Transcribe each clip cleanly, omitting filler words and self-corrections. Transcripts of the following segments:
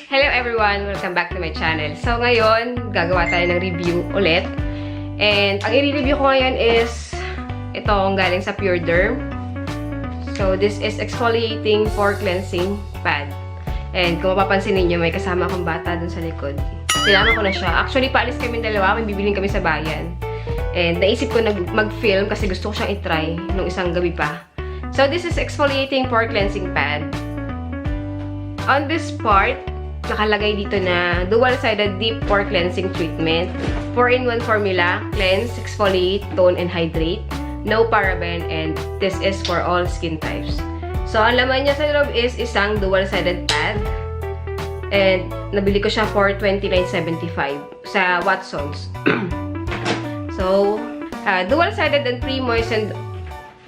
Hello everyone! Welcome back to my channel. So ngayon, gagawa tayo ng review ulit. And ang i-review ko ngayon is itong galing sa Purederm. So this is Exfoliating Pore Cleansing Pad. And kung mapapansin ninyo, may kasama akong bata dun sa likod. Sinama ko na siya. Actually, paalis kami dalawa. May bibiling kami sa bayan. And naisip ko mag-film kasi gusto ko siyang itry nung isang gabi pa. So this is Exfoliating Pore Cleansing Pad. On this part, nakalagay dito na dual-sided deep pore cleansing treatment. 4-in-1 formula, cleanse, exfoliate, tone, and hydrate. No paraben, and this is for all skin types. So, ang laman niya sa loob is isang dual-sided pad. And, nabili ko siya for $29.75 sa Watsons. So, dual-sided and pre-moistened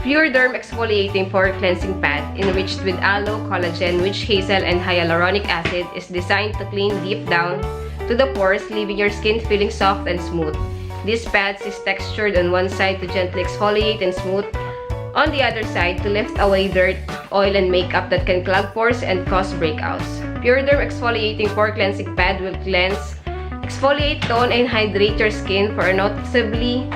Purederm Exfoliating Pore Cleansing Pad enriched with aloe, collagen, witch hazel, and hyaluronic acid is designed to clean deep down to the pores, leaving your skin feeling soft and smooth. This pad is textured on one side to gently exfoliate and smooth on the other side to lift away dirt, oil, and makeup that can clog pores and cause breakouts. Purederm Exfoliating Pore Cleansing Pad will cleanse, exfoliate, tone, and hydrate your skin for a noticeably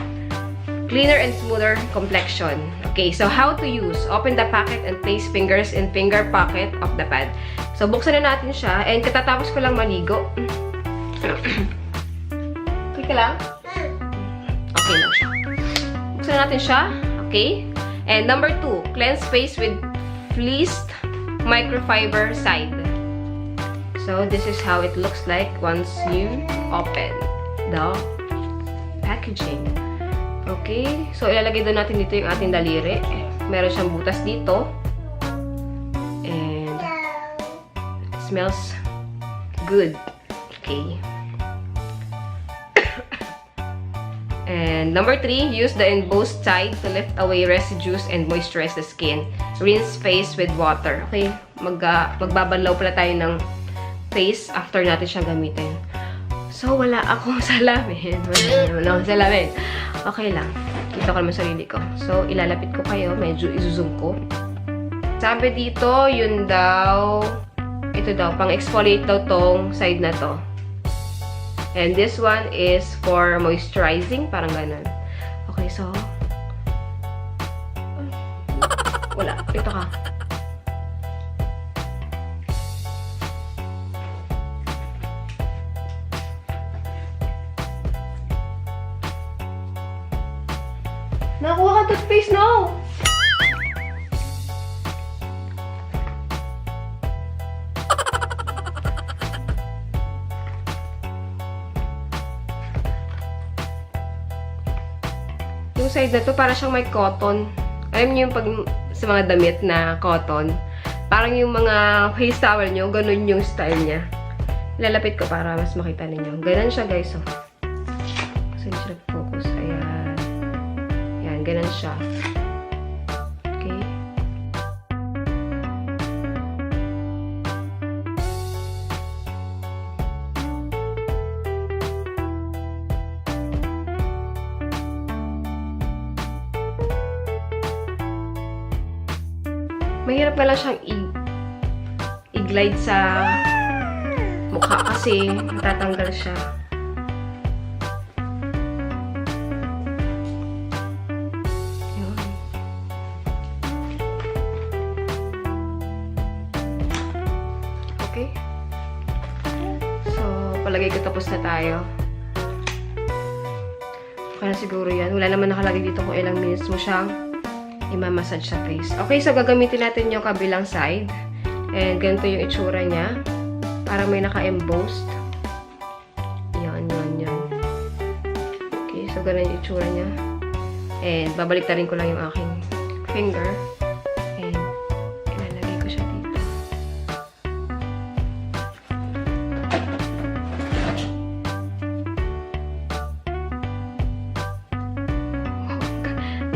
cleaner and smoother complexion. Okay, so how to use? Open the packet and place fingers in finger pocket of the pad. So, buksan na natin siya. And katatapos ko lang maligo. Okay ka lang? Okay lang siya. Buksan na natin siya. Okay. And number 2, cleanse face with fleeced microfiber side. So, this is how it looks like once you open the packaging. Okay. So, ilalagay doon natin dito yung ating daliri. Meron siyang butas dito. And it smells good. Okay. And number 3, use the embossed side to lift away residues and moisturize the skin. Rinse face with water. Okay. Magbabanlaw pala tayo ng face after natin siya gamitin. So, wala akong salamin. Wala akong salamin. Okay lang. Kita ko naman sarili ko. So, ilalapit ko kayo. Medyo izoom ko. Sabi dito, yun daw, ito daw, pang-exfoliate daw tong side na to. And this one is for moisturizing. Parang ganun. Okay, so, wala. Ito ka. Nakuha ka toothpaste, no! Yung side na to, para siyang may cotton. Alam niyo yung pag sa mga damit na cotton, parang yung mga face towel nyo, ganun yung style niya. Ilalapit ko para mas makita ninyo. Ganun siya, guys. Oh. Kasi hindi siya focus. Ayan. Ganun siya. Okay. Mahirap nga lang siyang i-glide sa mukha kasi matatanggal siya. Okay. So, palagay ko tapos na tayo. Okay na siguro yan. Wala naman nakalagay dito kung ilang minutes mo siyang i-massage sa face. Okay, so gagamitin natin yung kabilang side. And ganito yung itsura niya. Parang may naka-embossed. Yan. Okay, so ganun yung itsura niya. And babalik na rin ko lang yung aking finger. And ilalagay ko siya dito.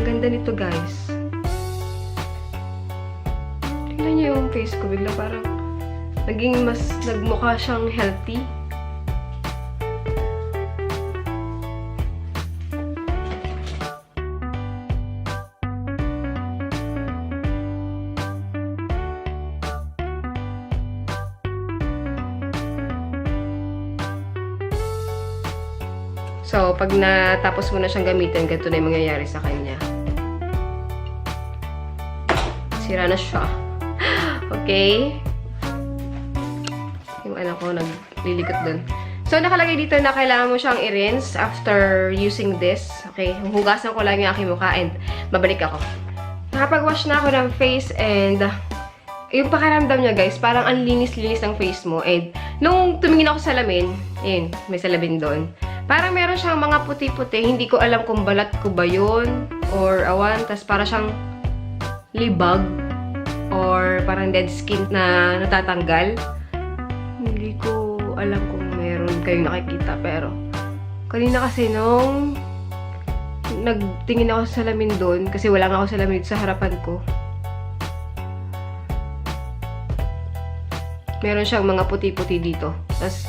Ang ganda nito, guys. Tingnan niyo yung face ko. Bigla parang naging mas nagmukha siyang healthy. So, pag natapos mo na siyang gamitin, ganito na yung mangyayari sa kanya. Sira na siya. Okay? Yung anak ko naglilikot dun. So, nakalagay dito na kailangan mo siyang i-rinse after using this. Okay? Hugasan ko lang yung aking mukha and babalik ako. Nakapag-wash na ako ng face and yung pakiramdam niya, guys, parang ang linis-linis ng face mo. And nung tumingin ako sa salamin, yun, may salamin doon. Parang meron siyang mga puti-puti. Hindi ko alam kung balat ko ba yun or awan. Tapos parang siyang libag or parang dead skin na natatanggal. Hindi ko alam kung meron kayong nakikita. Pero kanina kasi nung nagtingin ako sa salamin doon, kasi wala nga ako salamin sa harapan ko, meron siyang mga puti-puti dito. Tapos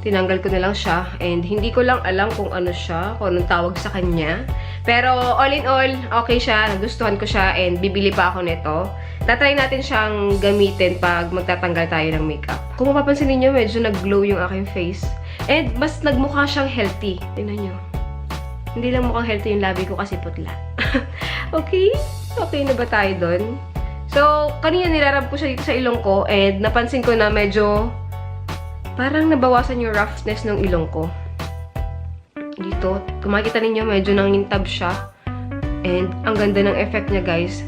tinanggal ko na lang siya and hindi ko lang alam kung ano siya, kung anong tawag sa kanya. Pero all in all, okay siya. Nagustuhan ko siya and bibili pa ako nito. Tatry natin siyang gamitin pag magtatanggal tayo ng makeup. Kung mapapansin niyo, medyo nag-glow yung aking face. And mas nagmukha siyang healthy. Tingnan niyo. Hindi lang mukhang healthy yung labi ko kasi putla. Okay? Okay na ba tayo doon? So, kanina nilarab ko siya dito sa ilong ko and napansin ko na medyo parang nabawasan yung roughness ng ilong ko. Dito, kung makikita ninyo, medyo nangintab siya. And ang ganda ng effect niya, guys.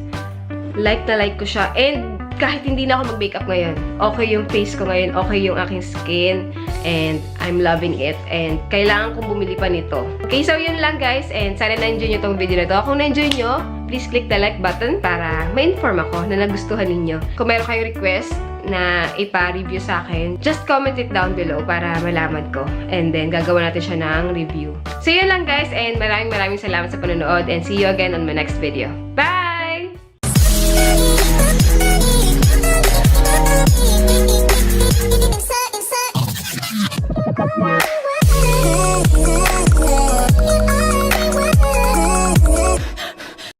Like na like ko siya. And kahit hindi na ako mag-makeup ngayon, okay yung face ko ngayon, okay yung aking skin. And I'm loving it. And kailangan kong bumili pa nito. Okay, so yun lang, guys. And sana na-enjoy nyo tong video na to. Kung na-enjoy nyo, please click the like button para ma-inform ako na nagustuhan ninyo. Kung meron kayong request na ipa-review sa akin, just comment it down below para malaman ko. And then, gagawa natin siya ng review. So, yun lang, guys. And maraming salamat sa panonood. And see you again on my next video. Bye!